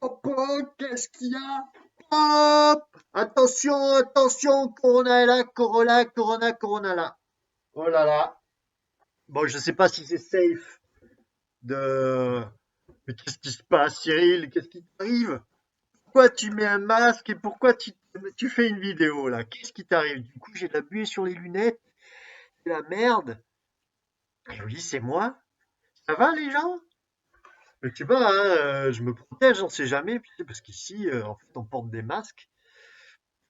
Hop, hop, qu'est-ce qu'il y a? Hop! Attention, attention, Corona est là, Corona, Corona, Corona là. Oh là là. Bon, je sais pas si c'est safe de... Mais qu'est-ce qui se passe, Cyril? Qu'est-ce qui t'arrive? Pourquoi tu mets un masque et pourquoi tu fais une vidéo là? Qu'est-ce qui t'arrive? Du coup, j'ai de la buée sur les lunettes. C'est la merde. Et oui, c'est moi. Ça va les gens? Mais tu vois, hein, je me protège, on sait jamais, tu sais, parce qu'ici, en fait, on porte des masques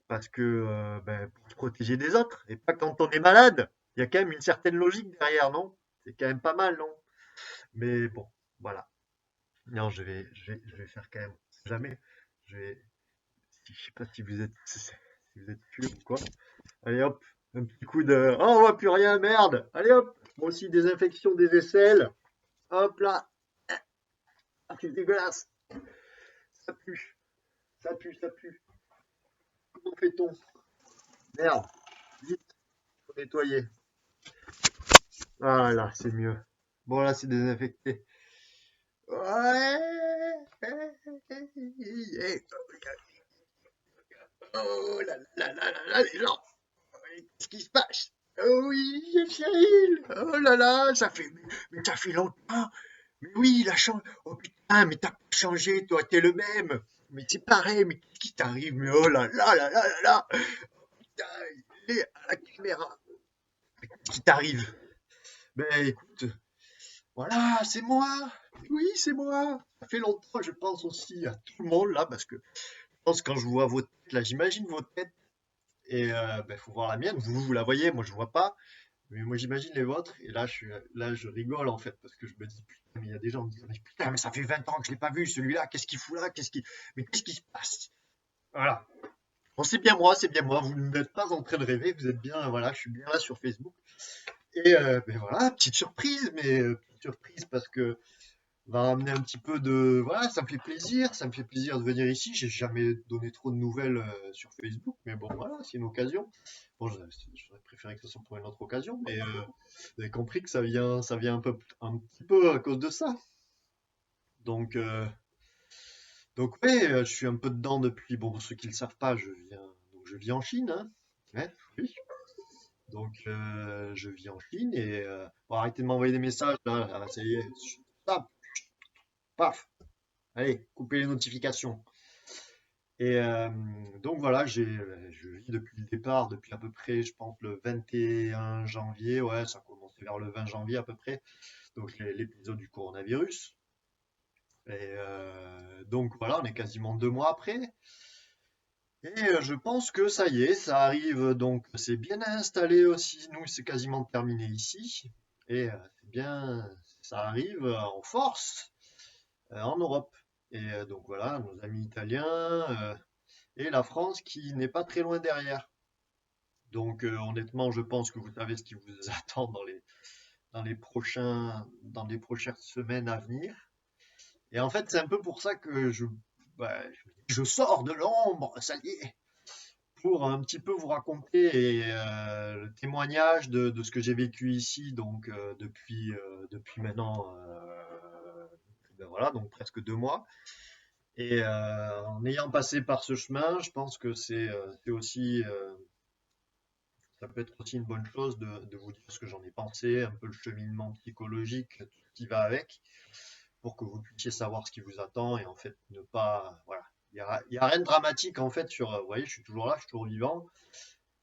parce que ben, pour se protéger des autres et pas quand on est malade. Il y a quand même une certaine logique derrière, non? C'est quand même pas mal, non? Mais bon, voilà. Non, je vais faire quand même. Si jamais, je vais. Je sais pas si vous êtes sûr ou quoi. Allez hop, un petit coup de. Oh, on voit plus rien, merde. Allez hop. Moi aussi, désinfection des aisselles. Hop là. Ah, c'est dégueulasse. Ça pue. Ça pue, ça pue. Comment fait-on? Merde. Vite, faut nettoyer. Ah là, c'est mieux. Bon, là, c'est désinfecté. Ouais. Oh là là là là là, les gens. Qu'est-ce qui se passe? Oh oui, c'est Cyril. Oh là là, mais ça fait longtemps. Mais oui, il a changé. Oh putain, mais t'as pas changé, toi, t'es le même. Mais c'est pareil, mais qu'est-ce qui t'arrive? Mais oh là là là là là là. Putain, il est à la caméra. Qu'est-ce qui t'arrive? Ben écoute, voilà, c'est moi. Oui, c'est moi. Ça fait longtemps, je pense aussi à tout le monde là, parce que je pense quand je vois vos têtes là, j'imagine vos têtes et ben, faut voir la mienne. Vous la voyez, moi je vois pas. Mais moi j'imagine les vôtres et là je rigole en fait parce que je me dis putain mais il y a des gens qui me disent mais putain mais ça fait 20 ans que je l'ai pas vu celui-là, qu'est-ce qu'il fout là, mais qu'est-ce qui se passe? Voilà. Bon c'est bien moi, vous n'êtes pas en train de rêver, vous êtes bien, voilà, je suis bien là sur Facebook. Et ben voilà, petite surprise, mais petite surprise parce que va ramener un petit peu de. Voilà, ça me fait plaisir de venir ici. J'ai jamais donné trop de nouvelles sur Facebook, mais bon, voilà, c'est une occasion. Bon, j'aurais préféré que ce soit pour une autre occasion, mais vous avez compris que ça vient un petit peu à cause de ça. Donc, euh, donc ouais, je suis un peu dedans depuis. Bon, pour ceux qui ne le savent pas, je vis en Chine, hein. Ouais, oui. Donc, je vis en Chine et bon, arrêtez de m'envoyer des messages là, là, ça y est. Stop, paf. Allez, coupez les notifications. Et donc voilà, je vis depuis le départ, depuis à peu près, je pense, le 21 janvier. Ouais, ça a commencé vers le 20 janvier à peu près. Donc l'épisode du coronavirus. Et donc voilà, on est quasiment 2 mois après. Et je pense que ça y est, ça arrive. Donc c'est bien installé aussi. Nous, c'est quasiment terminé ici. Et c'est bien, ça arrive en force en Europe. Et donc voilà, nos amis italiens. Et la France qui n'est pas très loin derrière. Donc honnêtement, je pense que vous savez ce qui vous attend dans les prochaines semaines à venir. Et en fait, c'est un peu pour ça que bah, je sors de l'ombre, ça y est, pour un petit peu vous raconter le témoignage de ce que j'ai vécu ici, donc depuis maintenant, ben voilà, donc presque 2 mois. Et en ayant passé par ce chemin, je pense que c'est aussi ça peut être aussi une bonne chose de vous dire ce que j'en ai pensé, un peu le cheminement psychologique, tout ce qui va avec, pour que vous puissiez savoir ce qui vous attend et en fait ne pas. Voilà. Il y a rien de dramatique en fait sur. Vous voyez, je suis toujours là, je suis toujours vivant.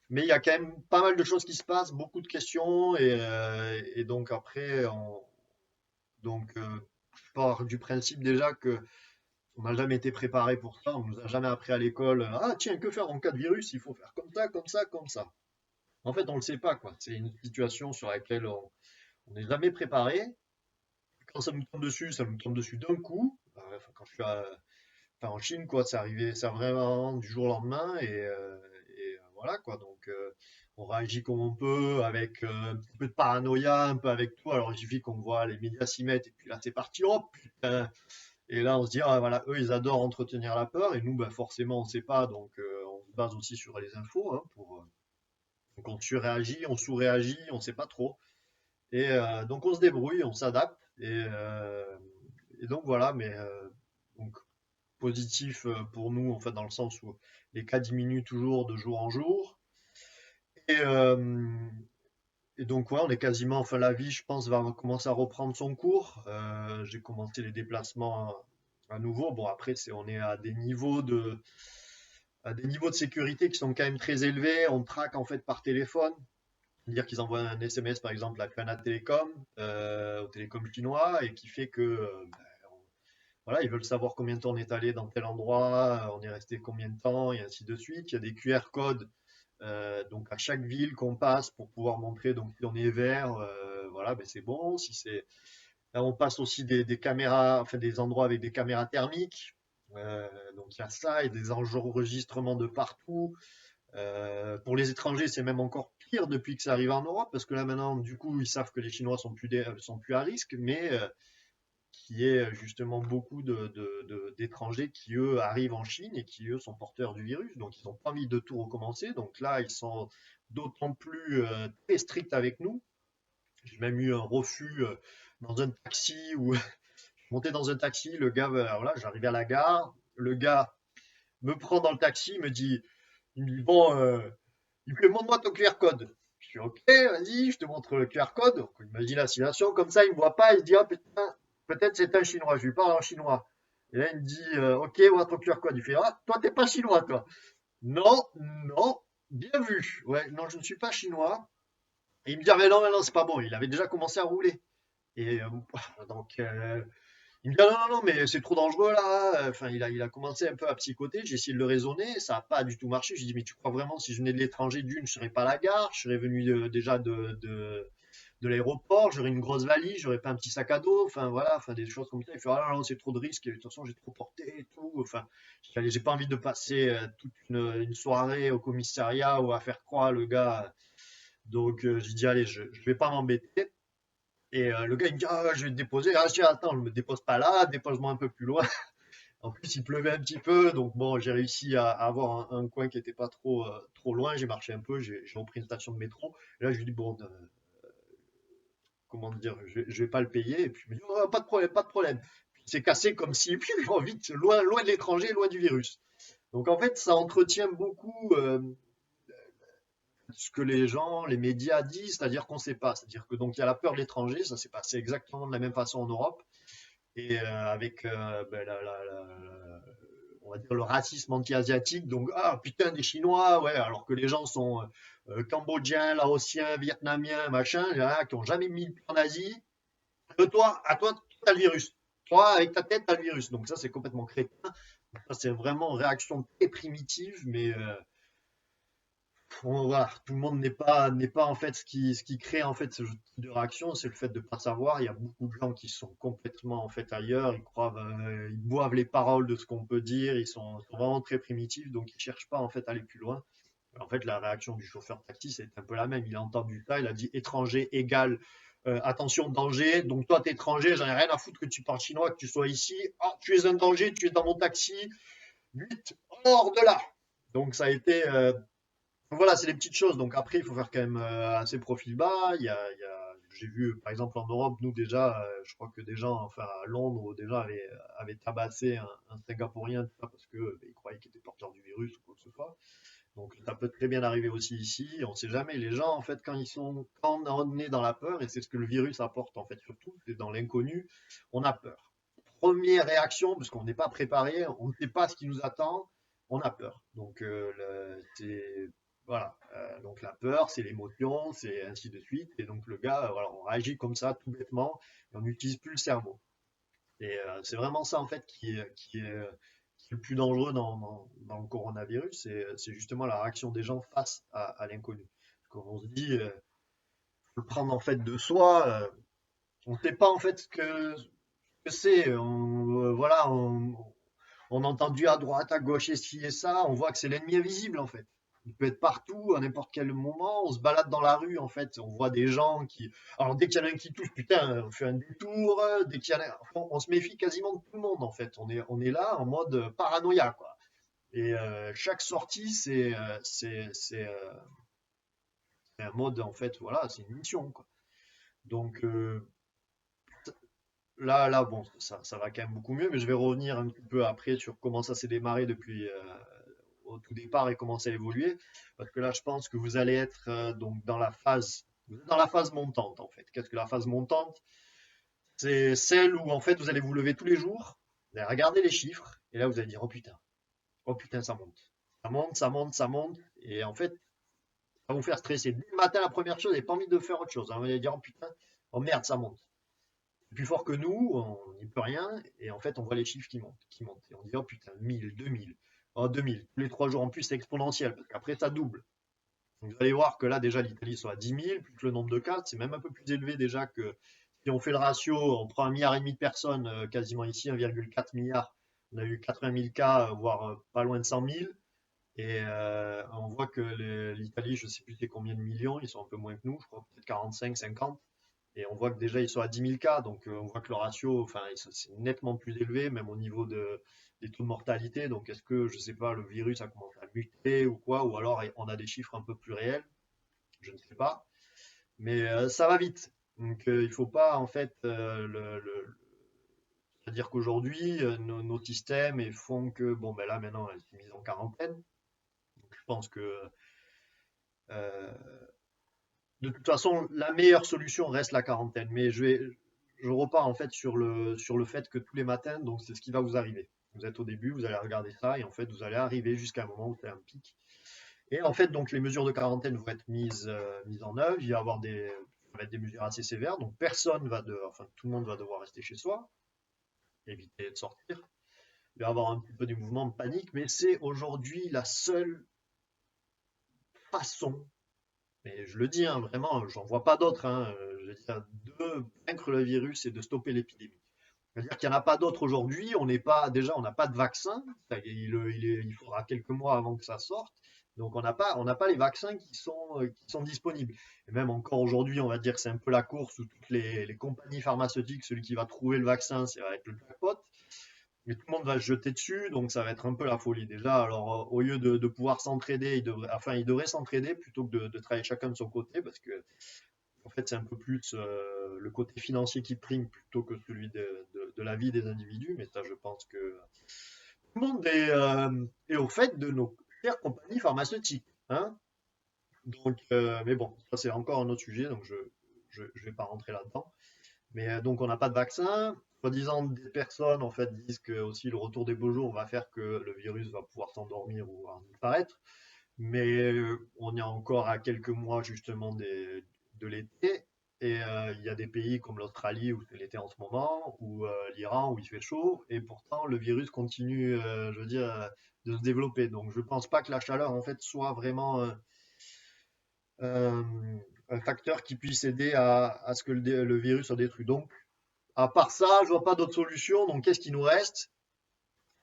Mais il y a quand même pas mal de choses qui se passent, beaucoup de questions et donc après, je pars du principe déjà que on n'a jamais été préparé pour ça, on nous a jamais appris à l'école. Ah tiens, que faire en cas de virus? Il faut faire comme ça, comme ça, comme ça. En fait, on le sait pas, quoi. C'est une situation sur laquelle on n'est jamais préparé. Quand ça nous tombe dessus, ça nous tombe dessus d'un coup. Enfin, quand je suis enfin, en Chine, quoi, c'est arrivé ça vraiment du jour au lendemain et voilà, quoi. Donc, on réagit comme on peut, avec un petit peu de paranoïa, un peu avec tout. Alors, il suffit qu'on voit les médias s'y mettre et puis là, c'est parti. Oh putain! Et là, on se dit, ah, voilà, eux, ils adorent entretenir la peur et nous, bah, forcément, on ne sait pas. Donc, on se base aussi sur les infos, hein, donc on surréagit, on sous-réagit, on ne sait pas trop. Et donc on se débrouille, on s'adapte. Et donc voilà, mais donc positif pour nous, en fait, dans le sens où les cas diminuent toujours de jour en jour. Et, euh, et donc, ouais, on est quasiment, enfin, la vie, je pense, va commencer à reprendre son cours. J'ai commencé les déplacements à nouveau. Bon, après, on est à des niveaux de sécurité qui sont quand même très élevés. On traque, en fait, par téléphone. C'est-à-dire qu'ils envoient un SMS, par exemple, à Canal Télécom, au télécom chinois, et qui fait que, voilà, ils veulent savoir combien de temps on est allé dans tel endroit, on est resté combien de temps, et ainsi de suite. Il y a des QR codes donc à chaque ville qu'on passe pour pouvoir montrer donc si on est vert, voilà, ben c'est bon. Si c'est là, on passe aussi des caméras, enfin des endroits avec des caméras thermiques. Donc il y a ça et des enregistrements de partout. Pour les étrangers, c'est même encore pire depuis que ça arrive en Europe parce que là maintenant, du coup, ils savent que les Chinois sont plus à risque, mais qui est justement beaucoup d'étrangers qui, eux, arrivent en Chine et qui, eux, sont porteurs du virus. Donc, ils n'ont pas envie de tout recommencer. Donc là, ils sont d'autant plus très stricts avec nous. J'ai même eu un refus dans un taxi où je montais dans un taxi, le gars, alors là, j'arrivais à la gare, le gars me prend dans le taxi, il me dit bon, il me fait montre-moi ton QR code. Je suis ok, vas-y, je te montre le QR code. Donc, imagine la situation, comme ça, il me voit pas, il se dit ah putain, peut-être c'est un chinois, je lui parle en chinois. Et là, il me dit ok, voilà ton QR code. Il fait ah, toi, t'es pas chinois, toi. Non, non, bien vu. Ouais, non, je ne suis pas chinois. Et il me dit ah, mais non, c'est pas bon. Il avait déjà commencé à rouler. Et donc, il me dit ah, non, non, non, mais c'est trop dangereux là. Enfin, il a commencé un peu à psychoter. J'ai essayé de le raisonner. Ça n'a pas du tout marché. J'ai dit, mais tu crois vraiment, si je venais de l'étranger, d'une, je serais pas à la gare. Je serais venu déjà de l'aéroport. J'aurais une grosse valise. J'aurais pas un petit sac à dos. Enfin, voilà. Enfin, des choses comme ça. Il fait, ah non, c'est trop de risques. De toute façon, j'ai trop porté et tout. Enfin, j'ai pas envie de passer toute une soirée au commissariat ou à faire croire le gars. Donc, j'ai dit, allez, je vais pas m'embêter. Et le gars, il me dit, ah, je vais te déposer. Ah, je dis, attends, je me dépose pas là, dépose-moi un peu plus loin. En plus, il pleuvait un petit peu, donc bon, j'ai réussi à avoir un coin qui était pas trop loin. J'ai marché un peu, j'ai repris une station de métro. Et là, je lui dis, bon, comment dire, je vais pas le payer. Et puis, il me dit, oh, pas de problème, pas de problème. Puis, il s'est cassé comme si, puis, vite, loin de l'étranger, loin du virus. Donc, en fait, ça entretient beaucoup ce que les gens, les médias disent, c'est-à-dire qu'on ne sait pas. C'est-à-dire que donc il y a la peur de l'étranger, ça s'est passé exactement de la même façon en Europe. Et avec ben, on va dire le racisme anti-asiatique. Donc, ah putain, des Chinois, ouais, alors que les gens sont cambodgiens, laotiens, vietnamiens, machin, là, qui n'ont jamais mis le pied en Asie. À toi, t'as le virus. Toi, avec ta tête, t'as le virus. Donc, ça, c'est complètement crétin. Ça, c'est vraiment une réaction très primitive, mais voilà, tout le monde n'est pas en fait ce qui crée en fait ce type de réaction, c'est le fait de pas savoir. Il y a beaucoup de gens qui sont complètement en fait ailleurs, ils boivent les paroles de ce qu'on peut dire, sont vraiment très primitifs, donc ils cherchent pas en fait à aller plus loin. En fait, la réaction du chauffeur de taxi, c'est un peu la même. Il a entendu ça, il a dit étranger égale attention danger. Donc toi, t'es étranger, j'en ai rien à foutre que tu parles chinois, que tu sois ici. Ah, tu es un danger, tu es dans mon taxi, vite hors de là. Donc ça a été voilà, c'est les petites choses. Donc après, il faut faire quand même assez profil bas. J'ai vu, par exemple, en Europe, nous déjà, je crois que des gens, enfin à Londres, déjà avaient tabassé un Singapourien, tout ça, parce que ils croyaient qu'il était porteur du virus ou quoi que ce soit. Donc ça peut très bien arriver aussi ici. On ne sait jamais. Les gens, en fait, quand on est dans la peur, et c'est ce que le virus apporte, en fait, surtout, c'est dans l'inconnu, on a peur. Première réaction, parce qu'on n'est pas préparé, on ne sait pas ce qui nous attend, on a peur. Donc c'est voilà. Donc la peur, c'est l'émotion, c'est ainsi de suite. Et donc le gars, voilà, on réagit comme ça tout bêtement, et on n'utilise plus le cerveau. Et c'est vraiment ça en fait qui est le plus dangereux dans le coronavirus, c'est justement la réaction des gens face à l'inconnu. Quand on se dit, faut le prendre en fait de soi, on ne sait pas en fait ce que c'est. Voilà, on a entendu à droite, à gauche, et ci et ça, on voit que c'est l'ennemi invisible en fait. Il peut être partout, à n'importe quel moment. On se balade dans la rue, en fait, on voit des gens qui. Alors dès qu'il y en a un qui touche, putain, on fait un détour. Dès qu'il y en a, enfin, on se méfie quasiment de tout le monde, en fait. On est là en mode paranoïa, quoi. Et chaque sortie, c'est, un mode, en fait, voilà, c'est une mission, quoi. Donc, là, bon, ça va quand même beaucoup mieux, mais je vais revenir un petit peu après sur comment ça s'est démarré depuis au tout départ et comment ça a évolué. Parce que là, je pense que vous allez être donc vous êtes dans la phase montante en fait. Qu'est-ce que la phase montante? C'est celle où en fait vous allez vous lever tous les jours, vous allez regarder les chiffres, et là vous allez dire oh putain, ça monte. Ça monte, ça monte, ça monte. Et en fait, ça va vous faire stresser. Dès le matin, la première chose, vous n'avez pas envie de faire autre chose, hein. Vous allez dire oh putain, oh merde, ça monte. Plus fort que nous, on n'y peut rien, et en fait, on voit les chiffres qui montent, qui montent. Et on dit, oh putain, 1000, 2000, oh 2000. Tous les 3 jours en plus, c'est exponentiel, parce qu'après, ça double. Donc, vous allez voir que là, déjà, l'Italie soit à 10 000, plus que le nombre de cas, c'est même un peu plus élevé déjà que si on fait le ratio, on prend 1,5 milliard de personnes, quasiment ici, 1,4 milliard. On a eu 80 000 cas, voire pas loin de 100 000. Et on voit que l'Italie, je ne sais plus c'est combien de millions, ils sont un peu moins que nous, je crois peut-être 45, 50. Et on voit que déjà ils sont à 10 000 cas, donc on voit que le ratio, enfin, c'est nettement plus élevé, même au niveau des taux de mortalité. Donc est-ce que, je sais pas, le virus a commencé à muter ou quoi, ou alors on a des chiffres un peu plus réels, je ne sais pas. Mais ça va vite. Donc il faut pas, en fait, c'est-à-dire qu'aujourd'hui, nos systèmes font que, bon, ben là maintenant, elle s'est mise en quarantaine. Donc je pense que euh, de toute façon, la meilleure solution reste la quarantaine. Mais je repars en fait sur le fait que tous les matins, donc c'est ce qui va vous arriver. Vous êtes au début, vous allez regarder ça et en fait, vous allez arriver jusqu'à un moment où c'est un pic. Et en fait, donc les mesures de quarantaine vont être mises en œuvre. Il va y avoir ça va être des mesures assez sévères. Donc enfin tout le monde va devoir rester chez soi, éviter de sortir. Il va y avoir un petit peu des mouvements de panique, mais c'est aujourd'hui la seule façon. Mais je le dis, hein, vraiment, j'en vois pas d'autres, hein. Je veux dire, de vaincre le virus et de stopper l'épidémie. C'est-à-dire qu'il n'y en a pas d'autres aujourd'hui. On n'a pas de vaccin. Il faudra quelques mois avant que ça sorte. Donc on n'a pas les vaccins qui sont disponibles. Et même encore aujourd'hui, on va dire que c'est un peu la course où toutes les compagnies pharmaceutiques, celui qui va trouver le vaccin, ça va être le jackpot. Mais tout le monde va se jeter dessus, donc ça va être un peu la folie déjà. Alors, au lieu de pouvoir s'entraider, ils devraient s'entraider plutôt que de travailler chacun de son côté, parce que en fait, c'est un peu plus le côté financier qui prime plutôt que celui de la vie des individus. Mais ça, je pense que tout le monde est au fait de nos chères compagnies pharmaceutiques, hein. Donc, mais bon, ça c'est encore un autre sujet, donc je vais pas rentrer là-dedans. Mais donc on n'a pas de vaccin. Soi-disant, des personnes en fait disent que aussi le retour des beaux jours va faire que le virus va pouvoir s'endormir ou disparaître. Mais on est encore à quelques mois justement de l'été. Et il y a des pays comme l'Australie où c'est l'été en ce moment, ou l'Iran où il fait chaud, et pourtant le virus continue, je veux dire, de se développer. Donc je pense pas que la chaleur en fait soit vraiment euh, un facteur qui puisse aider à ce que le virus soit détruit. Donc à part ça, je vois pas d'autre solution. Donc, qu'est-ce qui nous reste?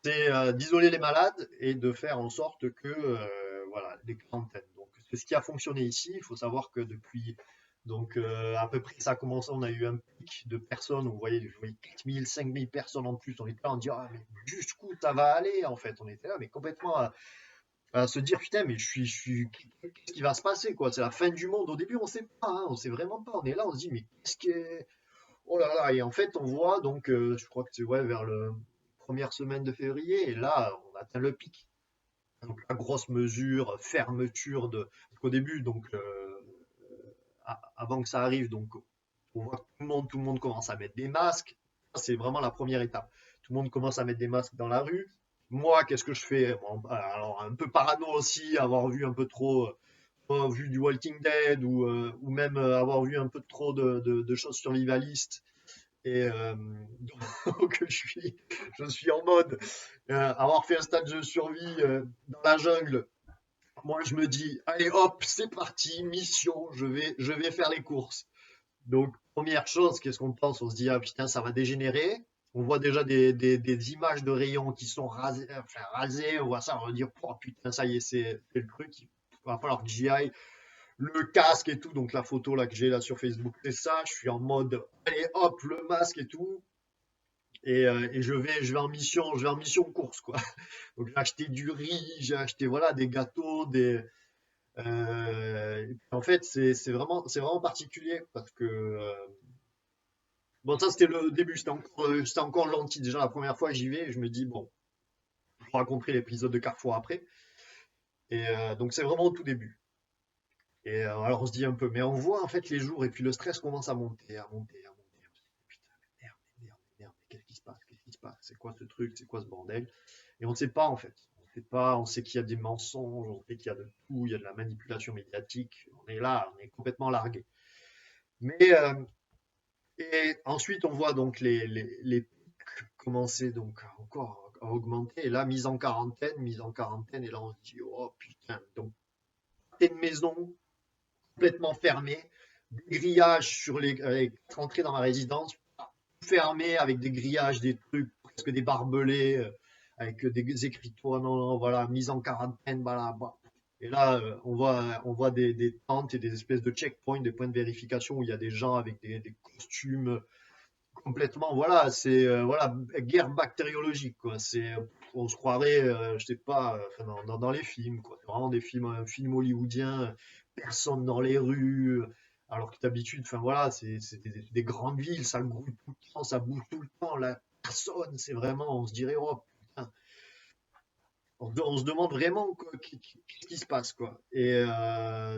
C'est d'isoler les malades et de faire en sorte que, voilà, les quarantaines. Donc, c'est ce qui a fonctionné ici. Il faut savoir que depuis, donc, à peu près, ça a commencé, on a eu un pic de personnes. Vous voyez, je voyais 4 000, 5 000 personnes en plus. On était là, on dit, ah, mais jusqu'où ça va aller, en fait? On était là, mais complètement à se dire, putain, mais qu'est-ce qui va se passer, quoi? C'est la fin du monde. Au début, on sait pas, hein, on sait vraiment pas. On est là, on se dit, mais qu'est-ce que, oh là là, et en fait, on voit donc, je crois que c'est ouais, vers la première semaine de février, et là, on atteint le pic. Donc, la grosse mesure, fermeture de. Parce qu'au début, donc, avant que ça arrive, donc, on voit que tout le monde commence à mettre des masques. Ça, c'est vraiment la première étape. Tout le monde commence à mettre des masques dans la rue. Moi, qu'est-ce que je fais? Bon, alors, un peu parano aussi, avoir vu un peu trop, vu du Walking Dead ou même avoir vu un peu trop de choses survivalistes et donc je suis en mode avoir fait un stage de survie dans la jungle. Moi, je me dis, allez hop, c'est parti, mission, je vais faire les courses. Donc, première chose, qu'est-ce qu'on pense? On se dit, ah putain, ça va dégénérer. On voit déjà des images de rayons qui sont rasés, enfin, rasés. On voit ça, on va dire, oh putain, ça y est, c'est le truc. Il va falloir que j'y aille. Le casque et tout, donc la photo là que j'ai là sur Facebook, c'est ça. Je suis en mode, allez hop, le masque et tout. Et je vais en mission course, quoi. Donc j'ai acheté du riz, j'ai acheté voilà des gâteaux, et puis, en fait c'est vraiment particulier parce que Bon, ça, c'était le début, c'était encore gentil. Déjà, la première fois, j'y vais, je me dis, bon, je vais raconter l'épisode de Carrefour après. Et donc, c'est vraiment au tout début. Et alors, on se dit un peu, mais on voit en fait les jours, et puis le stress commence à monter, à monter, à monter. On se dit, putain, mais merde, mais merde, mais merde, mais qu'est-ce qui se passe? Qu'est-ce qui se passe? C'est quoi ce truc? C'est quoi ce bordel? Et on ne sait pas, en fait. On ne sait pas, on sait qu'il y a des mensonges, on sait qu'il y a de tout, il y a de la manipulation médiatique. On est là, on est complètement largué. Mais et ensuite, on voit donc les pics commencer donc encore à augmenter. Et là, mise en quarantaine, et là, on se dit, oh putain, donc, t'es une maison complètement fermée, des grillages sur les. Rentrer dans ma résidence, fermé avec des grillages, des trucs, presque des barbelés, avec des écriteaux, non, non, voilà, mise en quarantaine, voilà. Bah. Et là, on voit des tentes et des espèces de checkpoints, des points de vérification où il y a des gens avec des costumes complètement, voilà, c'est voilà, guerre bactériologique, quoi. On se croirait, je sais pas, enfin, dans les films, quoi. C'est vraiment des films, un film hollywoodien, personne dans les rues, alors que d'habitude, enfin voilà, c'est des grandes villes, ça grouille tout le temps, ça bouge tout le temps, là, personne, c'est vraiment, on se dirait, oh putain, on se demande vraiment quoi, qu'est-ce qui se passe, quoi. Et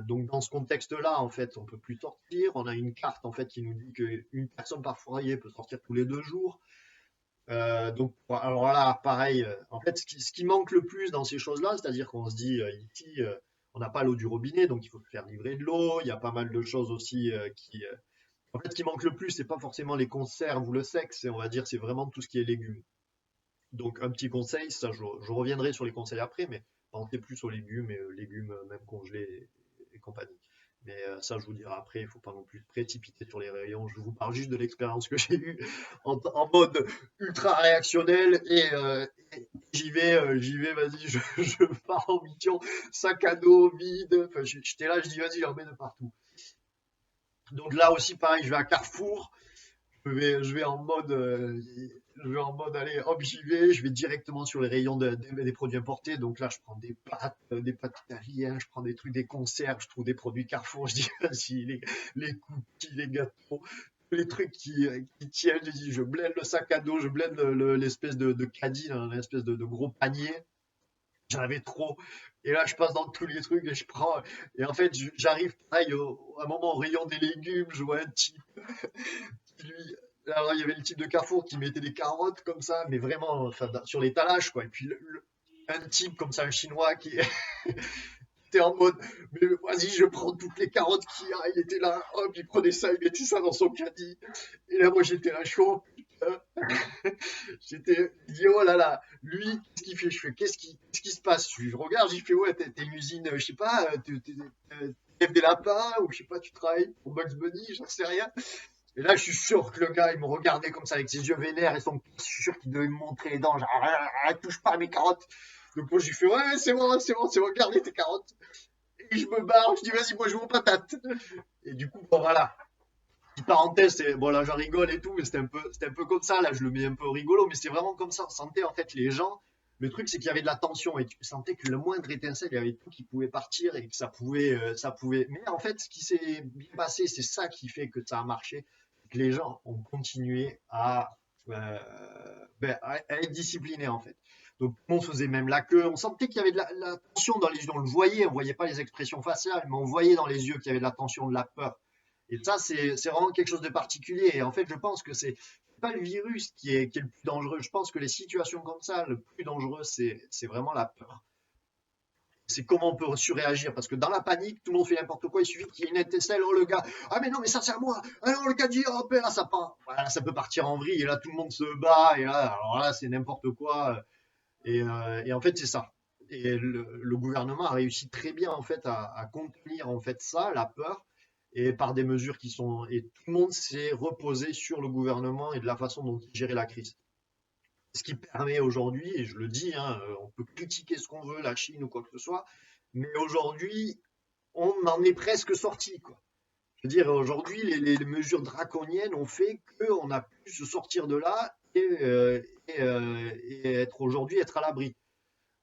donc dans ce contexte-là, en fait, on peut plus sortir. On a une carte en fait qui nous dit qu'une personne par foyer peut sortir tous les 2 jours. Donc alors là, pareil. En fait, ce qui manque le plus dans ces choses-là, c'est-à-dire qu'on se dit ici, on n'a pas l'eau du robinet, donc il faut se faire livrer de l'eau. Il y a pas mal de choses aussi qui. En fait, ce qui manque le plus, c'est pas forcément les conserves ou le sexe, on va dire, c'est vraiment tout ce qui est légumes. Donc un petit conseil, ça je reviendrai sur les conseils après, mais pensez plus aux légumes et légumes même congelés et compagnie. Mais ça, je vous dirai après, il ne faut pas non plus se précipiter sur les rayons. Je vous parle juste de l'expérience que j'ai eue en mode ultra réactionnel et j'y vais, vas-y, je pars en mission, sac à dos vide. Enfin, j'étais là, je dis vas-y, j'en mets de partout. Donc là aussi, pareil, je vais à Carrefour, je vais en mode, allez, hop, j'y vais, je vais directement sur les rayons des produits importés. Donc là, je prends des pâtes italiennes, je prends des trucs, des conserves, je trouve des produits Carrefour, je dis, vas-y, les cookies, les gâteaux, les trucs qui tiennent, je dis, je blende le sac à dos, je blende l'espèce de caddie, là, l'espèce de gros panier. J'en avais trop. Et là, je passe dans tous les trucs et je prends. Et en fait, j'arrive pareil à un moment au rayon des légumes, je vois un type lui, alors il y avait le type de Carrefour qui mettait des carottes comme ça, mais vraiment enfin, sur l'étalage, quoi. Et puis un type comme ça, un chinois qui était en mode, mais vas-y, je prends toutes les carottes qu'il y a. Il était là, hop, il prenait ça, il mettait ça dans son caddie. Et là, moi, j'étais là chaud, putain. Il dit, oh là là, lui, qu'est-ce qu'il fait? Je fais, qu'est-ce qui se passe? Je regarde, j'y fais, ouais, t'es une usine, je sais pas, t'élèves des lapins, ou je sais pas, tu travailles pour Bugs Bunny, j'en sais rien. Et là, je suis sûr que le gars, il me regardait comme ça avec ses yeux vénères et je suis sûr qu'il devait me montrer les dents. Genre, touche pas à mes carottes. Donc moi, je lui fais, ouais, c'est bon, c'est bon, c'est bon, gardez tes carottes. Et je me barre, je dis, vas-y, moi, je veux aux patates. Et du coup, bon, voilà. Petite parenthèse, bon, là, j'en rigole et tout, mais c'était un peu comme ça. Là, je le mets un peu au rigolo, mais c'était vraiment comme ça. On sentait, en fait, les gens. Le truc, c'est qu'il y avait de la tension et tu sentais que le moindre étincelle, il y avait tout qui pouvait partir et que ça pouvait. Mais en fait, ce qui s'est bien passé, c'est ça qui fait que ça a marché, que les gens ont continué euh, à être disciplinés en fait. Donc tout le monde faisait même la queue. On sentait qu'il y avait de la tension dans les yeux. On le voyait, on voyait pas les expressions faciales, mais on voyait dans les yeux qu'il y avait de la tension, de la peur. Et ça, c'est vraiment quelque chose de particulier. Et en fait, je pense que c'est pas le virus qui est le plus dangereux. Je pense que les situations comme ça, le plus dangereux, c'est vraiment la peur. C'est comment on peut surréagir. Parce que dans la panique, tout le monde fait n'importe quoi. Il suffit qu'il y ait une étincelle. Oh, le gars, ah, mais non, mais ça, c'est à moi. Ah non, le gars dit, oh, ben là, ça part. Voilà, ça peut partir en vrille. Et là, tout le monde se bat. Et là, alors là, c'est n'importe quoi. Et en fait, c'est ça. Et le gouvernement a réussi très bien, en fait, à contenir, en fait, ça, la peur. Et par des mesures qui sont. Et tout le monde s'est reposé sur le gouvernement et de la façon dont il gérait la crise. Ce qui permet aujourd'hui, et je le dis, hein, on peut critiquer ce qu'on veut, la Chine ou quoi que ce soit, mais aujourd'hui, on en est presque sorti, quoi. Je veux dire, aujourd'hui, les mesures draconiennes ont fait qu'on a pu se sortir de là et être aujourd'hui, être à l'abri.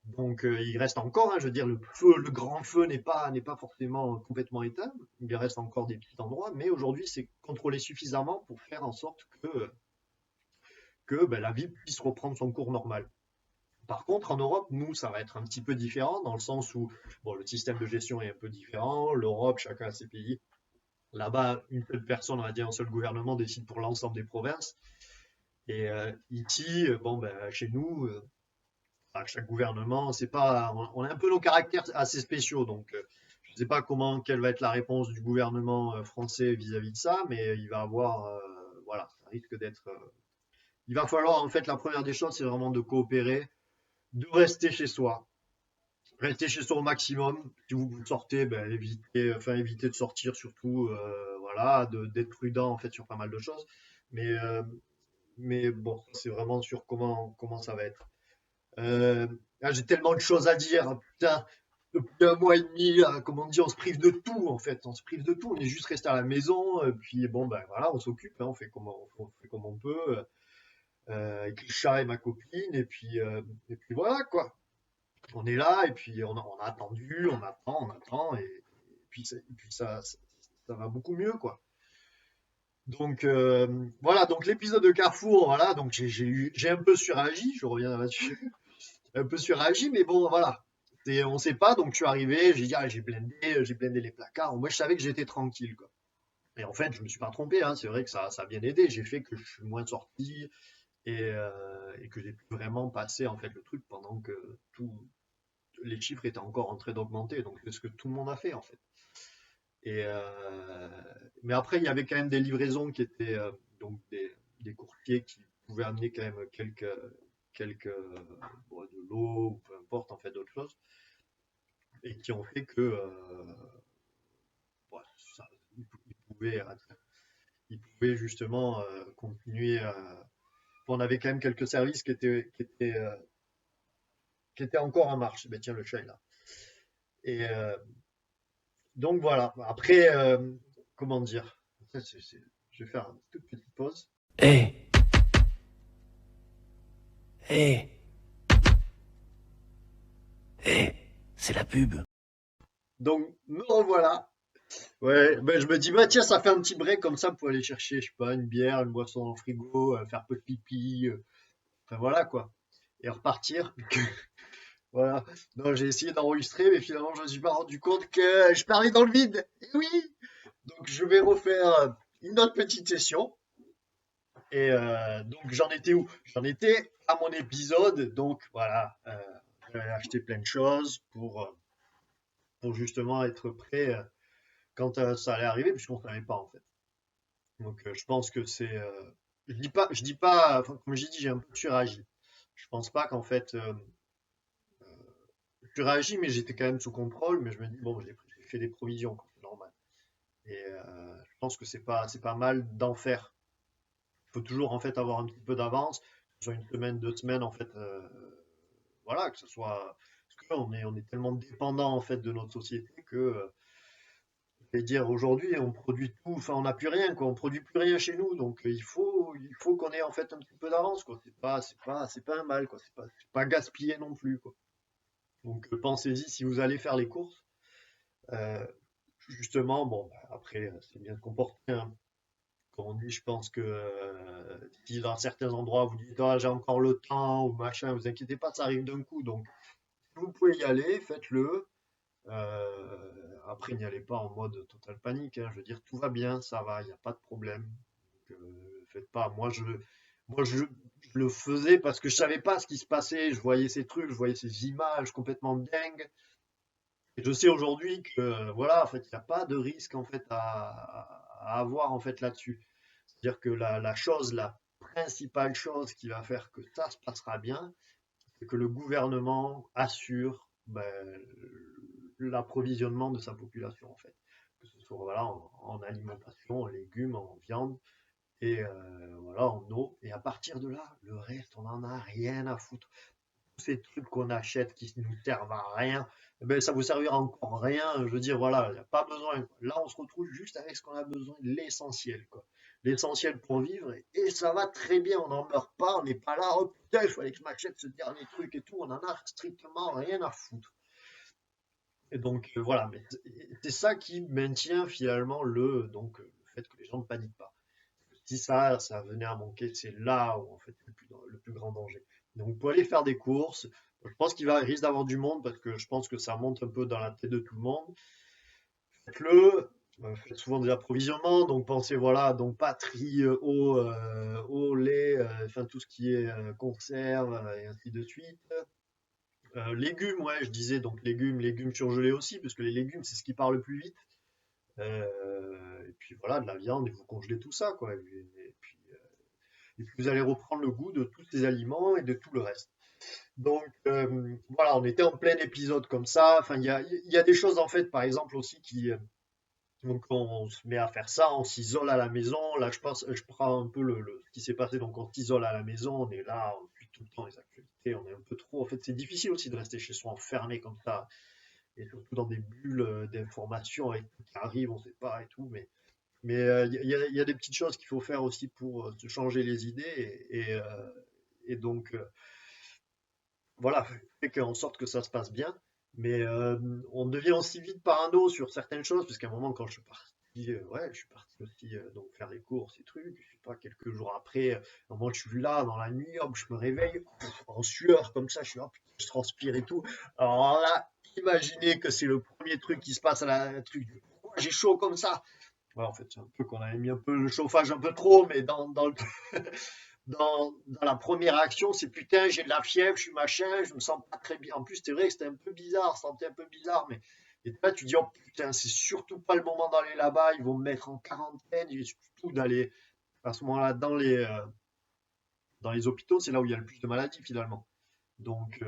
Donc il reste encore, hein, je veux dire, le feu, le grand feu n'est pas forcément complètement éteint. Il reste encore des petits endroits, mais aujourd'hui c'est contrôlé suffisamment pour faire en sorte que ben, la vie puisse reprendre son cours normal. Par contre, en Europe, nous, ça va être un petit peu différent dans le sens où bon, le système de gestion est un peu différent. L'Europe, chacun a ses pays. Là-bas, une seule personne, on va dire un seul gouvernement décide pour l'ensemble des provinces. Et ici, bon, ben, chez nous, chaque gouvernement, c'est pas, on a un peu nos caractères assez spéciaux. Donc, je ne sais pas quelle va être la réponse du gouvernement français vis-à-vis de ça, mais il va avoir, voilà, ça risque d'être. Il va falloir, en fait, la première des choses, c'est vraiment de coopérer, de rester chez soi. Restez chez soi au maximum. Si vous sortez, ben, évitez de sortir surtout, voilà, d'être prudent en fait sur pas mal de choses. Mais, euh, mais bon, c'est vraiment sur comment ça va être. Euh, j'ai tellement de choses à dire. Putain, depuis un mois et demi, là, comme on dit, on se prive de tout en fait. On se prive de tout. On est juste resté à la maison. Puis bon, ben voilà, on s'occupe. Hein, on fait comme on peut. Avec le chat et ma copine. Et puis voilà quoi. On est là et puis on a attendu, on attend et puis ça va beaucoup mieux quoi. Donc voilà, donc l'épisode de Carrefour, voilà, donc j'ai un peu suragi, je reviens là-dessus, un peu suragi, mais bon voilà, on sait pas, donc je suis arrivé, j'ai dit j'ai blindé les placards, moi je savais que j'étais tranquille quoi. Et en fait je me suis pas trompé, hein, c'est vrai que ça a bien aidé, j'ai fait que je suis moins sorti et que j'ai pu vraiment passer en fait le truc pendant que les chiffres étaient encore en train d'augmenter, donc c'est ce que tout le monde a fait en fait. Et, mais après, il y avait quand même des livraisons qui étaient donc des courtiers qui pouvaient amener quand même quelques bon, de l'eau ou peu importe en fait d'autres choses et qui ont fait que ouais, ça, ils pouvaient justement continuer. On avait quand même quelques services qui étaient encore en marche. Ben tiens, le chat est là. Et donc voilà. Après, comment dire? Je vais faire une toute petite pause. Hé, hé, hé, c'est la pub. Donc me revoilà. Ouais, ben je me dis, bah tiens, ça fait un petit break comme ça pour aller chercher, je sais pas, une bière, une boisson dans le frigo, faire un peu de pipi, enfin voilà quoi. Et repartir. Voilà. Non, j'ai essayé d'enregistrer, mais finalement, je me suis pas rendu compte que je parlais dans le vide. Et oui! Donc je vais refaire une autre petite session. Et donc j'en étais où? J'en étais à mon épisode. Donc voilà, j'avais acheté plein de choses pour justement être prêt quand ça allait arriver, puisqu'on ne savait pas en fait. Donc je pense que c'est. Je dis pas, enfin, comme j'ai dit, j'ai un peu suragi. Je pense pas qu'en fait, je suragi, mais j'étais quand même sous contrôle. Mais je me dis, bon, j'ai fait des provisions, quoi, c'est normal. Et je pense que c'est pas mal d'en faire. Il faut toujours en fait avoir un petit peu d'avance, que ce soit une semaine, 2 semaines, en fait, voilà, que ce soit. Parce qu'on est tellement dépendant en fait de notre société que. Je vais dire aujourd'hui, on produit tout, enfin on n'a plus rien, quoi, on produit plus rien chez nous, donc il faut qu'on ait en fait un petit peu d'avance, quoi. C'est pas un mal, quoi. C'est pas gaspiller non plus, quoi. Donc pensez-y si vous allez faire les courses. Euh, Justement, bon, bah, après c'est bien de comporter, hein. Comme on dit, je pense que si dans certains endroits vous dites ah, j'ai encore le temps ou machin, vous inquiétez pas, ça arrive d'un coup. Donc si vous pouvez y aller, faites-le. Après, n'y allez pas en mode total panique, hein. Je veux dire, tout va bien, ça va, il n'y a pas de problème. Donc, faites pas. Moi, je le faisais parce que je savais pas ce qui se passait. Je voyais ces trucs, je voyais ces images complètement dingues. Et je sais aujourd'hui que, voilà, en fait, il n'y a pas de risque en fait à avoir en fait là-dessus. C'est-à-dire que la principale chose qui va faire que ça se passera bien, c'est que le gouvernement assure ben, l'approvisionnement de sa population en fait, que ce soit voilà, en alimentation, en légumes, en viande et voilà, en eau. Et à partir de là, le reste, on n'en a rien à foutre. ces trucs qu'on achète qui nous servent à rien, eh ben, ça vous servira encore rien. Je veux dire, voilà, il n'y a pas besoin, quoi. Là, on se retrouve juste avec ce qu'on a besoin, l'essentiel, quoi. L'essentiel pour vivre, et ça va très bien, on n'en meurt pas, on n'est pas là, oh putain, il fallait que je m'achète ce dernier truc et tout, on en a strictement rien à foutre. Et donc, voilà, mais c'est ça qui maintient finalement le fait que les gens ne paniquent pas. Si ça venait à manquer, c'est là où en fait le plus grand danger. Donc pour aller faire des courses, je pense risque d'avoir du monde parce que je pense que ça monte un peu dans la tête de tout le monde. Faites-le, faites souvent des approvisionnements, donc pensez voilà, donc patrie, eau, lait, enfin tout ce qui est conserve et ainsi de suite. Légumes, ouais, je disais donc légumes surgelés aussi, parce que les légumes c'est ce qui part le plus vite. Et puis voilà, de la viande, et vous congelez tout ça, quoi. Et puis vous allez reprendre le goût de tous ces aliments et de tout le reste. Donc voilà, on était en plein épisode comme ça. Enfin, il y a des choses en fait, par exemple aussi donc on se met à faire ça, on s'isole à la maison. Là, je prends un peu ce qui s'est passé. Donc on s'isole à la maison, on est là, on suit tout le temps les actualités, on est un peu trop. En fait, c'est difficile aussi de rester chez soi enfermé comme ça, et surtout dans des bulles d'informations avec tout qui arrive, on sait pas et tout. Mais il y a des petites choses qu'il faut faire aussi pour se changer les idées et donc voilà, fait en sorte que ça se passe bien. Mais on devient aussi vite parano sur certaines choses, parce qu'à un moment, quand je suis parti, ouais, je suis parti aussi donc faire les courses et trucs, je sais pas, quelques jours après, à un moment, je suis là dans la nuit, hop, je me réveille en sueur comme ça, je suis là, putain, je transpire et tout. Alors là, imaginez que c'est le premier truc qui se passe à la truc, pourquoi j'ai chaud comme ça? Ouais, en fait, c'est un peu qu'on avait mis un peu le chauffage un peu trop, mais dans la première action, c'est putain, j'ai de la fièvre, je suis machin, je me sens pas très bien. En plus, c'est vrai que c'était un peu bizarre, ça sentait un peu bizarre, mais et là, tu dis, oh putain, c'est surtout pas le moment d'aller là-bas, ils vont me mettre en quarantaine, et surtout d'aller à ce moment-là dans les hôpitaux, c'est là où il y a le plus de maladies finalement. Donc,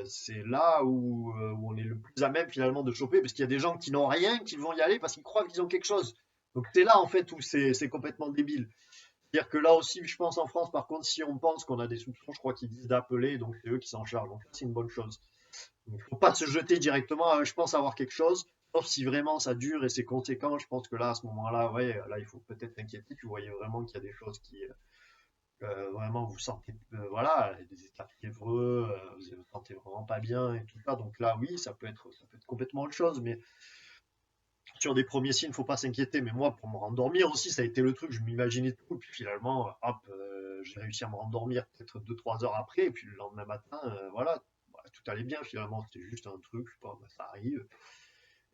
c'est là où on est le plus à même finalement de choper, parce qu'il y a des gens qui n'ont rien, qui vont y aller parce qu'ils croient qu'ils ont quelque chose. Donc, c'est là en fait où c'est complètement débile. C'est-à-dire que là aussi, je pense en France, par contre, si on pense qu'on a des soupçons, je crois qu'ils disent d'appeler, donc c'est eux qui s'en chargent. Donc, c'est une bonne chose. Il ne faut pas se jeter directement, je pense, avoir quelque chose, sauf si vraiment ça dure et c'est conséquent. Je pense que là, à ce moment-là, ouais, là, il faut peut-être s'inquiéter. Tu voyez vraiment qu'il y a des choses qui, vraiment vous sentez, voilà, des états fiévreux, vous vous sentez vraiment pas bien et tout ça. Donc là, oui, ça peut être complètement autre chose, mais sur des premiers signes, faut pas s'inquiéter. Mais moi, pour me rendormir aussi, ça a été le truc. Je m'imaginais tout, puis finalement, hop, j'ai réussi à me rendormir peut-être 2 3 heures après, et puis le lendemain matin, voilà, bah, tout allait bien. Finalement, c'était juste un truc, je sais pas, bah, ça arrive.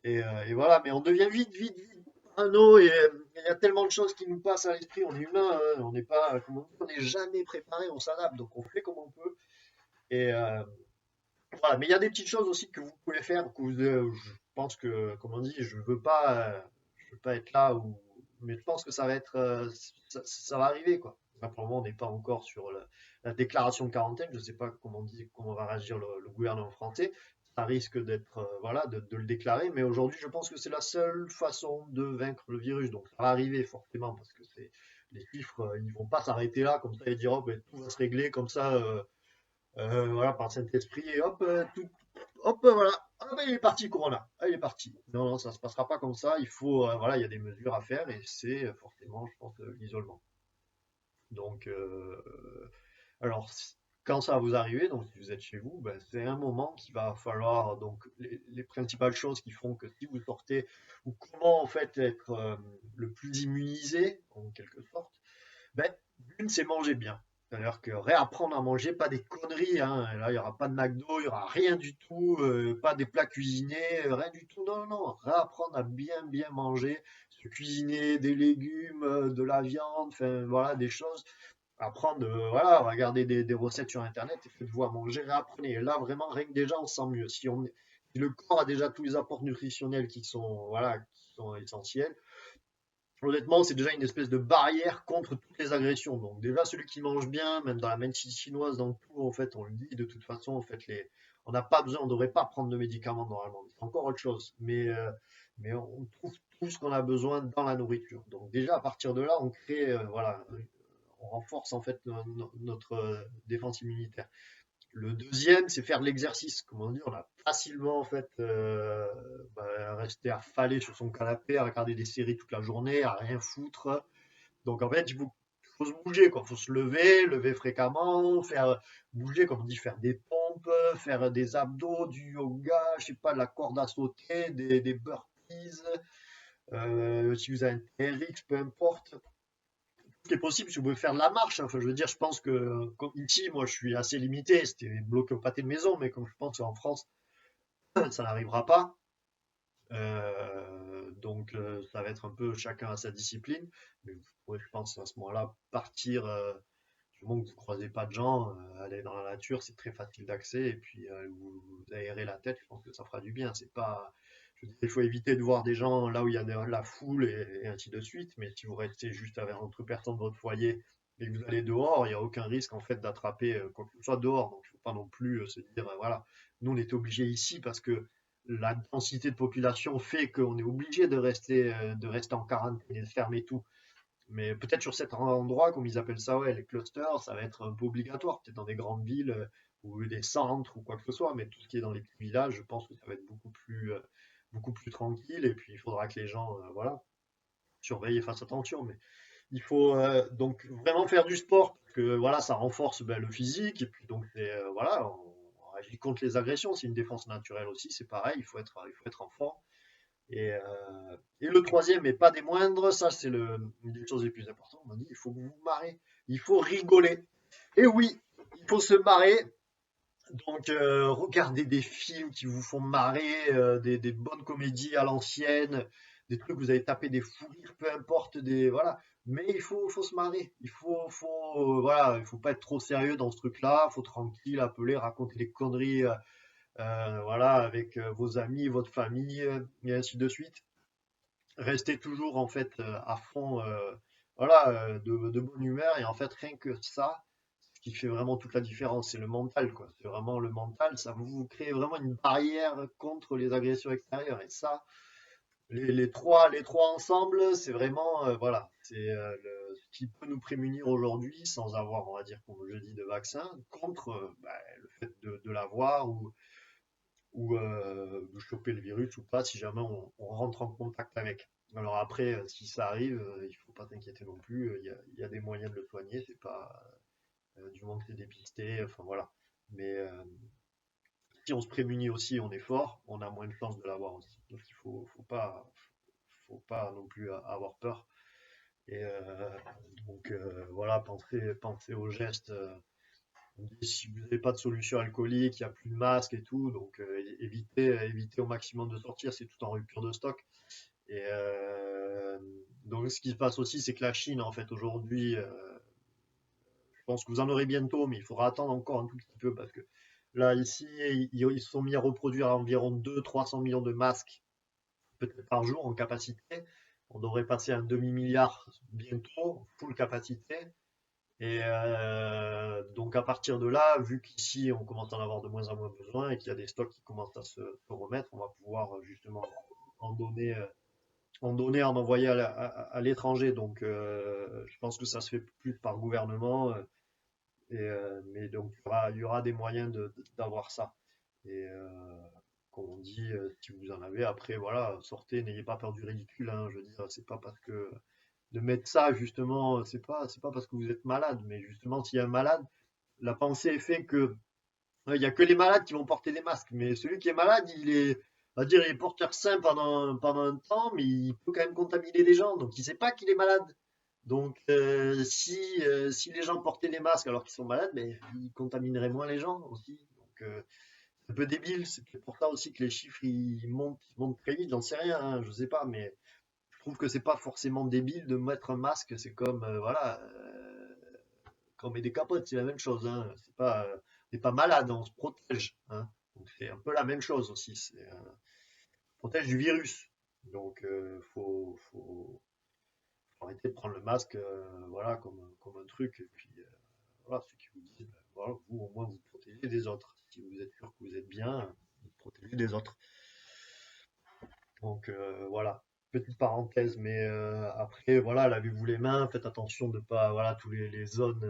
Et voilà, mais on devient vite parano, et il y a tellement de choses qui nous passent à l'esprit. On est humain, hein, on n'est pas, comme on dit, on n'est jamais préparé, on s'adapte, donc on fait comme on peut. Et voilà, mais il y a des petites choses aussi que vous pouvez faire. Je pense que, comme on dit, je veux pas être là mais je pense que ça va être, ça va arriver quoi. Là, pour le moment, on n'est pas encore sur la déclaration de quarantaine. Je ne sais pas comment va réagir le gouvernement français. Ça risque d'être, voilà, de le déclarer. Mais aujourd'hui, je pense que c'est la seule façon de vaincre le virus. Donc, ça va arriver forcément parce que les chiffres, ils vont pas s'arrêter là comme ça et dire, oh, ben, tout va se régler comme ça. Voilà, par Saint-Esprit, et hop, voilà, ah, ben, il est parti, Corona, ah, il est parti. Non, non, ça se passera pas comme ça, voilà, il y a des mesures à faire, et c'est forcément, je pense, l'isolement. Donc, alors, quand ça va vous arriver, donc si vous êtes chez vous, ben, c'est un moment qu'il va falloir, donc, les principales choses qui font que si vous sortez, ou comment, en fait, être le plus immunisé, en quelque sorte, ben, une, c'est manger bien. C'est-à-dire que réapprendre à manger, pas des conneries, hein. Là, il n'y aura pas de McDo, il n'y aura rien du tout, pas des plats cuisinés, rien du tout. Non, non, non. Réapprendre à bien manger, se cuisiner des légumes, de la viande, enfin, voilà, des choses. Apprendre, voilà, regarder des recettes sur Internet et faites-vous à manger, réapprenez. Et là, vraiment, rien que déjà, on se sent mieux. Si le corps a déjà tous les apports nutritionnels voilà, qui sont essentiels, honnêtement, c'est déjà une espèce de barrière contre toutes les agressions. Donc déjà, celui qui mange bien, même dans la médecine chinoise, dans tout, en fait, on le dit de toute façon, en fait, on n'a pas besoin, on ne devrait pas prendre de médicaments normalement. C'est encore autre chose. Mais on trouve tout ce qu'on a besoin dans la nourriture. Donc déjà, à partir de là, on crée, voilà, on renforce en fait notre défense immunitaire. Le deuxième, c'est faire de l'exercice. Comme on dit, on a facilement en fait rester affalé sur son canapé, à regarder des séries toute la journée, à rien foutre. Donc en fait, faut se bouger, quoi. Faut se lever, lever fréquemment, faire bouger, comme on dit, faire des pompes, faire des abdos, du yoga, je sais pas, de la corde à sauter, des burpees. Si vous avez un TRX, peu importe, tout est possible. Si vous pouvez faire de la marche, hein. Enfin, je veux dire, je pense que comme ici, moi, je suis assez limité. C'était bloqué au pâté de maison, mais comme je pense qu'en France, ça n'arrivera pas. Ça va être un peu chacun à sa discipline. Mais vous pourrez, je pense, à ce moment-là, partir. Du moment que vous ne croisez pas de gens, aller dans la nature, c'est très facile d'accès. Et puis, vous aérez la tête, je pense que ça fera du bien. C'est pas, je veux dire, il faut éviter de voir des gens là où il y a de la foule et ainsi de suite. Mais si vous restez juste avec entre personnes de votre foyer et que vous allez dehors, il n'y a aucun risque en fait d'attraper quoi que ce soit dehors. Donc, il ne faut pas non plus se dire, voilà, nous on était obligés ici parce que la densité de population fait qu'on est obligé de rester en quarantaine et de fermer tout. Mais peut-être sur cet endroit, comme ils appellent ça, ouais, les clusters, ça va être un peu obligatoire. Peut-être dans des grandes villes ou des centres ou quoi que ce soit. Mais tout ce qui est dans les petits villages, je pense que ça va être beaucoup plus tranquille. Et puis il faudra que les gens, voilà, surveillent et fassent attention. Mais il faut donc vraiment faire du sport parce que voilà, ça renforce ben, le physique. Et puis donc voilà, on agit contre les agressions. C'est une défense naturelle aussi. C'est pareil. Il faut être en forme. Et le troisième, mais pas des moindres, ça c'est une des choses les plus importantes, on a dit, il faut que vous vous marrez, il faut rigoler. Et oui, il faut se marrer, donc regardez des films qui vous font marrer, des bonnes comédies à l'ancienne, des trucs où vous avez tapé des fous rires, peu importe, voilà. Mais faut se marrer, voilà, il faut pas être trop sérieux dans ce truc-là, il faut tranquille, appeler, raconter des conneries, voilà, avec vos amis, votre famille, et ainsi de suite. Rester toujours en fait à fond voilà de bonne humeur et en fait rien que ça ce qui fait vraiment toute la différence c'est le mental quoi, c'est vraiment le mental, ça vous crée vraiment une barrière contre les agressions extérieures et ça les trois ensemble c'est vraiment voilà c'est ce qui peut nous prémunir aujourd'hui sans avoir on va dire comme je dis de vaccin contre le fait de l'avoir ou de choper le virus ou pas si jamais on rentre en contact avec. Alors après, si ça arrive, il faut pas s'inquiéter non plus. Il y a des moyens de le soigner. C'est pas du moment que c'est dépisté. Enfin voilà. Mais si on se prémunit aussi, on est fort. On a moins de chances de l'avoir aussi. Donc faut pas non plus avoir peur. Et voilà, pensez aux gestes. On dit si vous n'avez pas de solution alcoolique, il n'y a plus de masque et tout, donc évitez au maximum de sortir, c'est tout en rupture de stock. Et donc ce qui se passe aussi, c'est que la Chine, en fait, aujourd'hui, je pense que vous en aurez bientôt, mais il faudra attendre encore un tout petit peu parce que là, ici, ils se sont mis à reproduire environ 200-300 millions de masques, peut-être par jour en capacité. On devrait passer à un demi-milliard bientôt, full capacité. Et donc à partir de là, vu qu'ici on commence à en avoir de moins en moins besoin et qu'il y a des stocks qui commencent à se remettre, on va pouvoir justement en donner, en envoyer à l'étranger. Donc je pense que ça se fait plus par gouvernement, mais donc il y aura des moyens d'avoir ça. Et comme on dit, si vous en avez, après voilà, sortez, n'ayez pas peur du ridicule, hein, je veux dire, c'est pas parce que de mettre ça justement, c'est pas parce que vous êtes malade, mais justement s'il y a un malade, la pensée est faite que il y a que les malades qui vont porter des masques, mais celui qui est malade, on va dire, il est porteur sain pendant un temps, mais il peut quand même contaminer les gens, donc il sait pas qu'il est malade. Donc si les gens portaient les masques alors qu'ils sont malades, ben, ils contamineraient moins les gens aussi. Donc c'est un peu débile, c'est peut-être pour ça aussi que les chiffres ils montent très vite, j'en sais rien, hein, je sais pas, mais je trouve que c'est pas forcément débile de mettre un masque, c'est comme voilà, quand on met des capotes, c'est la même chose, hein. C'est pas, on n'est pas malade, on se protège, hein. Donc c'est un peu la même chose aussi, on protège du virus. Donc faut arrêter de prendre le masque, voilà, comme un truc, et puis voilà, ceux qui vous disent, ben, voilà, vous au moins vous protégez des autres. Si vous êtes sûr que vous êtes bien, vous protégez des autres. Donc voilà, petite parenthèse, mais après voilà, lavez-vous les mains, faites attention de pas voilà tous les zones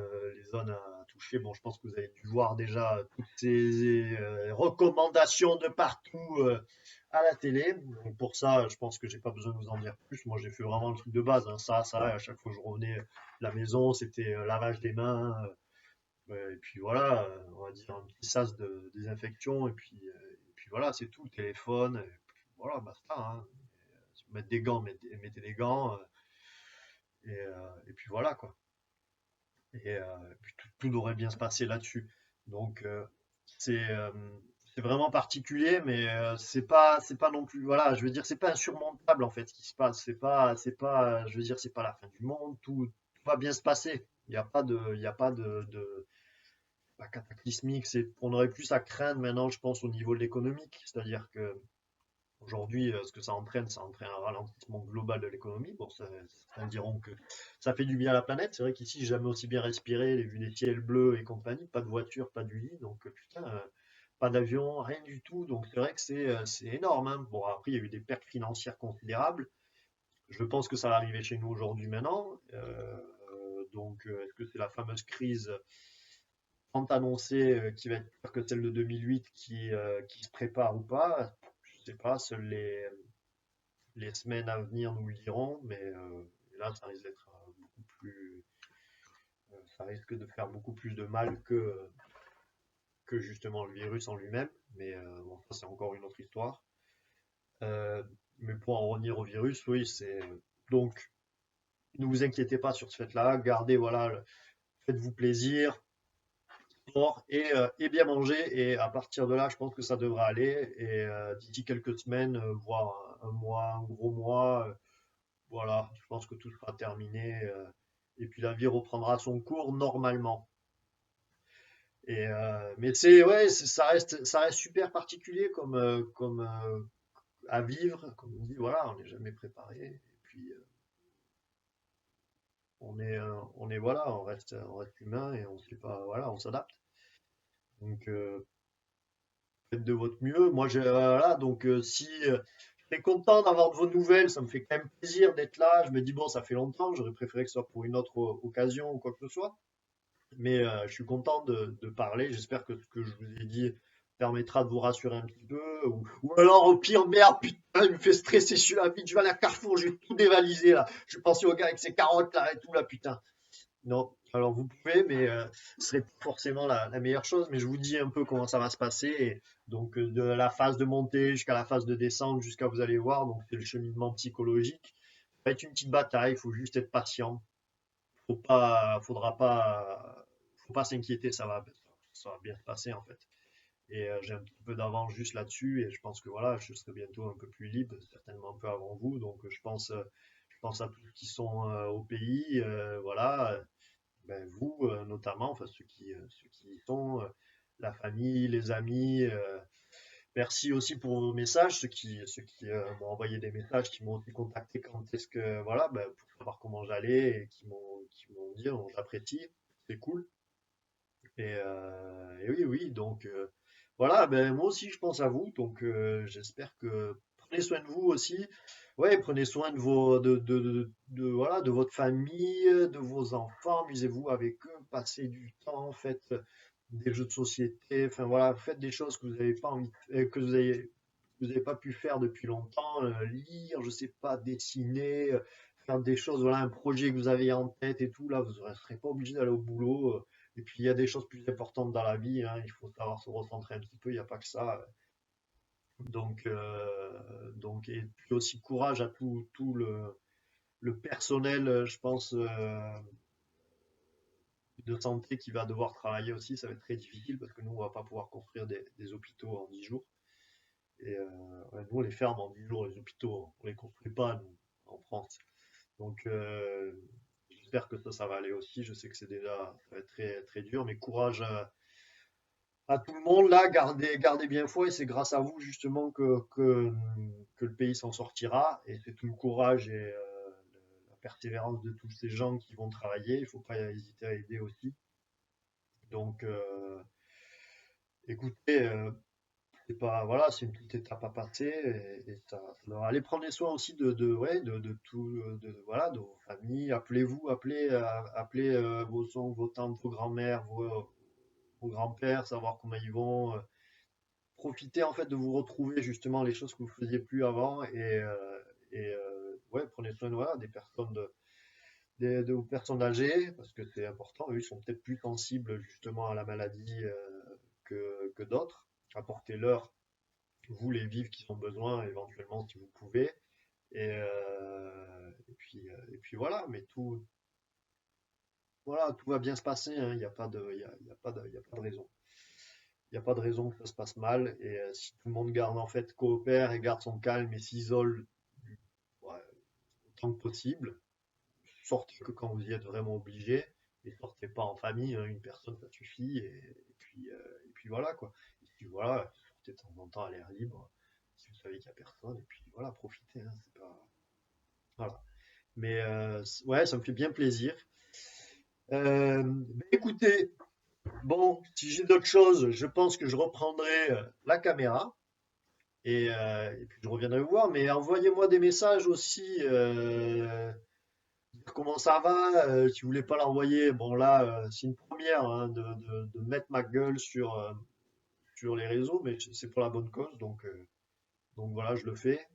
a touché. Bon, je pense que vous avez dû voir déjà toutes ces recommandations de partout à la télé. Donc pour ça, je pense que j'ai pas besoin de vous en dire plus. Moi, j'ai fait vraiment le truc de base, hein. Ça, et à chaque fois que je revenais à la maison, c'était lavage des mains. Ouais, et puis voilà, on va dire un petit sas de désinfection, et puis voilà, c'est tout, téléphone, et puis voilà, basta, hein. Mettre des gants, mettez des gants, et puis voilà, quoi. Et puis tout devrait bien se passer là-dessus. Donc, c'est euh, c'est vraiment particulier, mais c'est pas non plus, voilà, je veux dire, c'est pas insurmontable en fait ce qui se passe. Je veux dire, c'est pas la fin du monde, tout va bien se passer. Il y a pas de pas cataclysmique, on aurait plus à craindre maintenant, je pense, au niveau de l'économique. C'est-à-dire que aujourd'hui, ce que ça entraîne un ralentissement global de l'économie. Bon, certains diront que ça fait du bien à la planète. C'est vrai qu'ici, j'ai jamais aussi bien respiré, les vues des ciels bleus et compagnie, pas de voiture, pas d'UI, donc putain, pas d'avion, rien du tout. Donc c'est vrai que c'est énorme, hein. Bon, après, il y a eu des pertes financières considérables. Je pense que ça va arriver chez nous aujourd'hui maintenant. Donc, est-ce que c'est la fameuse crise tant annoncée qui va être pire que celle de 2008 qui se prépare ou pas? Je sais pas, seules les semaines à venir nous le diront, mais là, ça risque d'être beaucoup plus, ça risque de faire beaucoup plus de mal que justement le virus en lui-même. Mais bon, ça, c'est encore une autre histoire. Euh, mais pour en revenir au virus, oui, c'est donc ne vous inquiétez pas sur ce fait-là. Gardez, voilà, faites-vous plaisir, sport et bien manger. Et à partir de là, je pense que ça devrait aller. Et d'ici quelques semaines, voire un mois, un gros mois, voilà, je pense que tout sera terminé. Et puis la vie reprendra son cours normalement. Mais ouais, ça reste super particulier comme à vivre. Comme on dit, voilà, on n'est jamais préparé. Et puis voilà, on reste humain et on sait pas, voilà, on s'adapte. Donc faites de votre mieux. Moi, voilà, donc si je suis content d'avoir de vos nouvelles, ça me fait quand même plaisir d'être là. Je me dis bon, ça fait longtemps, j'aurais préféré que ce soit pour une autre occasion ou quoi que ce soit. Mais je suis content de parler. J'espère que ce que je vous ai dit permettra de vous rassurer un petit peu. Ou alors, au pire, merde, putain, il me fait stresser celui-là. Vite, je vais aller à Carrefour, je vais tout dévaliser là. Je vais penser au gars avec ses carottes là et tout là, putain. Non, alors vous pouvez, mais ce serait pas forcément la meilleure chose. Mais je vous dis un peu comment ça va se passer. Et donc, de la phase de montée jusqu'à la phase de descente, jusqu'à vous allez voir. Donc, c'est le cheminement psychologique. Ça va être une petite bataille. Il faut juste être patient. Faut pas s'inquiéter, ça va bien se passer en fait. Et j'ai un petit peu d'avance juste là-dessus et je pense que voilà, je serai bientôt un peu plus libre, certainement un peu avant vous. Donc je pense à tous ceux qui sont au pays, voilà, ben, vous notamment, enfin ceux qui y sont, la famille, les amis. Merci aussi pour vos messages, ceux qui m'ont envoyé des messages, qui m'ont aussi contacté quand est-ce que, voilà, ben, pour savoir comment j'allais et qui m'ont dit, oh, j'apprécie, c'est cool. Et oui, oui, donc voilà, ben, moi aussi je pense à vous, donc j'espère que prenez soin de vous aussi. Ouais, prenez soin de voilà, de votre famille, de vos enfants, amusez-vous avec eux, passez du temps, faites des jeux de société, enfin voilà, faites des choses que vous n'avez pas envie, que vous avez pas pu faire depuis longtemps, lire, je sais pas, dessiner, faire des choses, voilà, un projet que vous avez en tête et tout, là, vous ne serez pas obligé d'aller au boulot. Et puis il y a des choses plus importantes dans la vie, hein, il faut savoir se recentrer un petit peu, il n'y a pas que ça. Donc, et puis aussi courage à tout le personnel, je pense, de santé qui va devoir travailler aussi. Ça va être très difficile parce que nous, on va pas pouvoir construire des hôpitaux en 10 jours. Et ouais, nous, on les ferme en 10 jours, les hôpitaux. On les construit pas, nous, en France. Donc, j'espère que ça va aller aussi. Je sais que ça va être très, très dur, mais courage à tout le monde là, gardez bien foi et c'est grâce à vous justement que le pays s'en sortira et c'est tout le courage et la persévérance de tous ces gens qui vont travailler. Il ne faut pas hésiter à aider aussi. Donc, écoutez, c'est pas, voilà, c'est une petite étape à passer et ça doit aller prendre soin aussi ouais, de tout, voilà, de vos familles. Appelez-vous, appelez vos oncles, vos tantes, vos grands-mères, vos grands-pères, savoir comment ils vont. Profitez en fait de vous retrouver justement les choses que vous faisiez plus avant ouais, prenez soin voilà, des personnes de vos personnes âgées parce que c'est important. Eux, ils sont peut-être plus sensibles justement à la maladie que d'autres. Apportez-leur vous les vivres qu'ils ont besoin éventuellement si vous pouvez. Et puis voilà, mais voilà, tout va bien se passer, hein. Il n'y a pas de, il y a pas de, il y a pas de raison. Il n'y a pas de raison que ça se passe mal. Et si tout le monde garde en fait coopère et garde son calme et s'isole ouais, autant que possible, sortez que quand vous y êtes vraiment obligé. Et sortez pas en famille, hein, une personne ça suffit. Et puis voilà quoi. Et puis voilà, sortez de temps en temps à l'air libre si vous savez qu'il n'y a personne. Et puis voilà, profitez, hein, c'est pas. Voilà. Mais ouais, ça me fait bien plaisir. Écoutez, bon, si j'ai d'autres choses, je pense que je reprendrai la caméra et puis je reviendrai vous voir. Mais envoyez-moi des messages aussi. Dire comment ça va? Si vous voulez pas l'envoyer, bon là, c'est une première hein, de mettre ma gueule sur les réseaux, mais c'est pour la bonne cause, donc voilà, je le fais.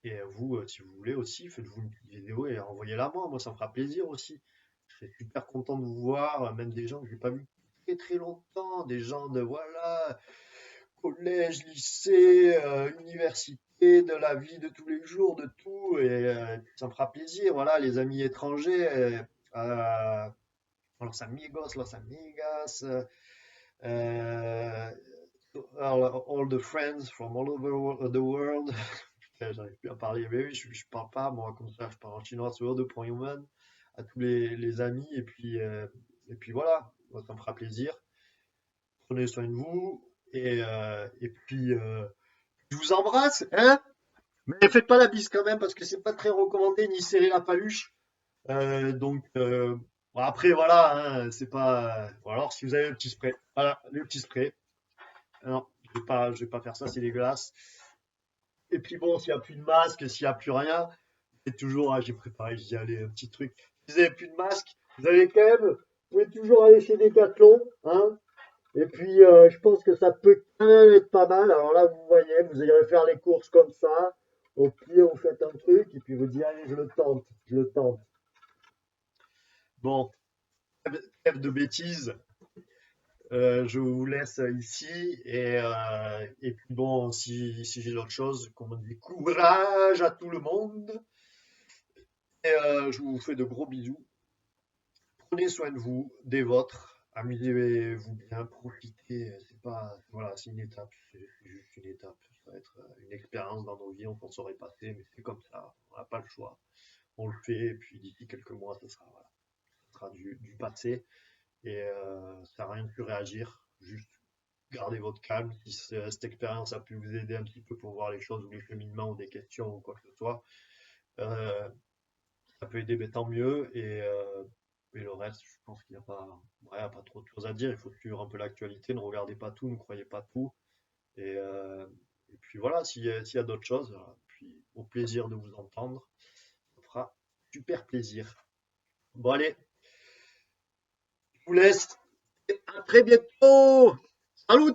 Et vous, si vous voulez aussi, faites-vous une petite vidéo et envoyez-la moi. Moi, ça me fera plaisir aussi. Je serais super content de vous voir, même des gens que j'ai pas vus très très longtemps, des gens de voilà, collège, lycée, université, de la vie de tous les jours, de tout, et ça me fera plaisir. Voilà, les amis étrangers, los amigos, los amigas, euh, all the friends from all over the world. Putain, j'arrive plus à parler. Mais oui, je parle pas, moi, comme ça, je parle en chinois, sur de point human, à tous les amis, et puis voilà, moi, ça me fera plaisir. Prenez soin de vous, et puis, je vous embrasse, hein, mais faites pas la bise quand même, parce que c'est pas très recommandé, ni serrer la paluche. Bon, après, voilà, hein, c'est pas. Ou alors, si vous avez le petit spray, voilà, le petit spray. Non, je vais pas faire ça, c'est dégueulasse. Et puis bon, s'il n'y a plus de masque, s'il n'y a plus rien, c'est toujours, ah, j'ai préparé, j'y allais, un petit truc. Si vous n'avez plus de masque, vous avez quand même, vous pouvez toujours aller chez Decathlon, hein. Et puis, je pense que ça peut quand même être pas mal. Alors là, vous voyez, vous irez faire les courses comme ça. Au pire, vous faites un truc, et puis vous dites, allez, je le tente, je le tente. Bon, trêve de bêtises. Je vous laisse ici et puis bon, si j'ai d'autres choses, comme on dit, courage à tout le monde. Et je vous fais de gros bisous. Prenez soin de vous, des vôtres. Amusez-vous bien, profitez. C'est pas, voilà, c'est une étape, c'est juste une étape. Ça va être une expérience dans nos vies, on s'en serait passé, mais c'est comme ça. On n'a pas le choix. On le fait et puis d'ici quelques mois, ça sera, voilà, ça sera du passé et ça sert à rien de plus réagir. Juste gardez votre calme. Si cette expérience a pu vous aider un petit peu pour voir les choses ou les cheminements ou des questions ou quoi que ce soit, euh, ça peut aider, mais tant mieux. Et le reste, je pense qu'il n'y a pas, ouais, y a pas trop de choses à dire. Il faut suivre un peu l'actualité. Ne regardez pas tout, ne croyez pas tout. Et, euh, et puis voilà, s'il y a d'autres choses, puis au plaisir de vous entendre, ça fera super plaisir. Bon, allez, je vous laisse. À très bientôt. Salut!